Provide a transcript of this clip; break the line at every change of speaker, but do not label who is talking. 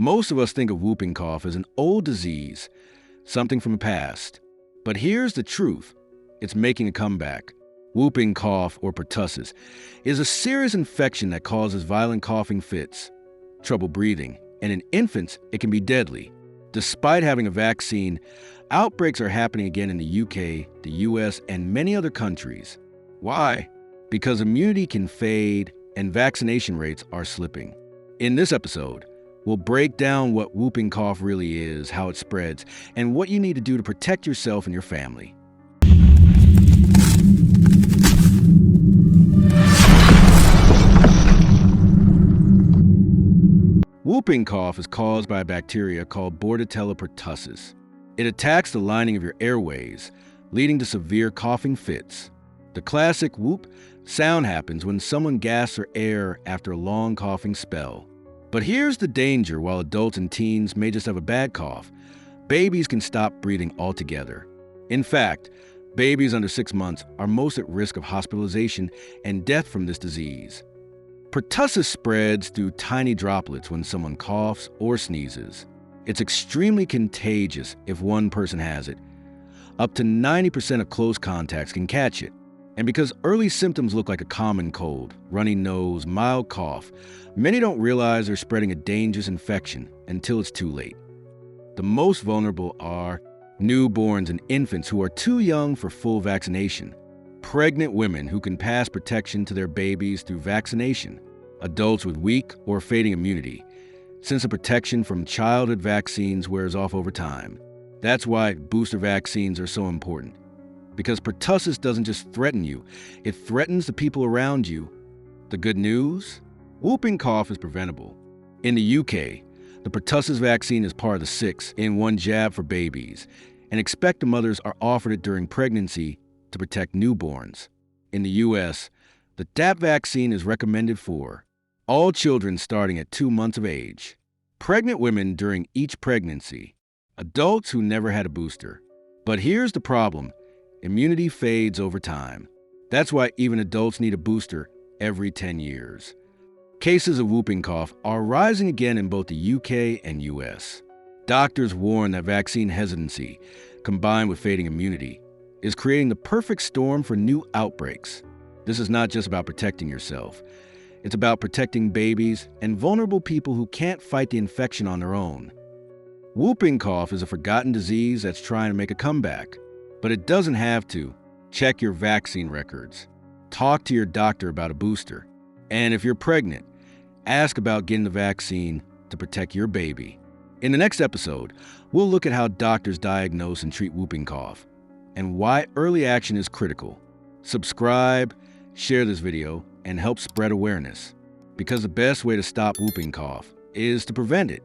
Most of us think of whooping cough as an old disease, something from the past. But here's the truth. It's making a comeback. Whooping cough, or pertussis, is a serious infection that causes violent coughing fits, trouble breathing, and in infants, it can be deadly. Despite having a vaccine, outbreaks are happening again in the UK, the US, and many other countries. Why? Because immunity can fade and vaccination rates are slipping. In this episode, we'll break down what whooping cough really is, how it spreads, and what you need to do to protect yourself and your family. Whooping cough is caused by a bacteria called Bordetella pertussis. It attacks the lining of your airways, leading to severe coughing fits. The classic whoop sound happens when someone gasps for air after a long coughing spell. But here's the danger. While adults and teens may just have a bad cough, babies can stop breathing altogether. In fact, babies under 6 months are most at risk of hospitalization and death from this disease. Pertussis spreads through tiny droplets when someone coughs or sneezes. It's extremely contagious if one person has it. Up to 90% of close contacts can catch it. And because early symptoms look like a common cold, runny nose, mild cough, many don't realize they're spreading a dangerous infection until it's too late. The most vulnerable are newborns and infants who are too young for full vaccination, pregnant women who can pass protection to their babies through vaccination, adults with weak or fading immunity, since the protection from childhood vaccines wears off over time. That's why booster vaccines are so important. Because pertussis doesn't just threaten you, it threatens the people around you. The good news? Whooping cough is preventable. In the UK, the pertussis vaccine is part of the 6-in-1 jab for babies, and expectant mothers are offered it during pregnancy to protect newborns. In the US, the DAP vaccine is recommended for all children starting at 2 months of age, pregnant women during each pregnancy, adults who never had a booster. But here's the problem. Immunity fades over time. That's why even adults need a booster every 10 years. Cases of whooping cough are rising again in both the UK and US. Doctors warn that vaccine hesitancy, combined with fading immunity, is creating the perfect storm for new outbreaks. This is not just about protecting yourself. It's about protecting babies and vulnerable people who can't fight the infection on their own. Whooping cough is a forgotten disease that's trying to make a comeback. But it doesn't have to. Check your vaccine records. Talk to your doctor about a booster. And if you're pregnant, ask about getting the vaccine to protect your baby. In the next episode, we'll look at how doctors diagnose and treat whooping cough and why early action is critical. Subscribe, share this video, and help spread awareness. Because the best way to stop whooping cough is to prevent it.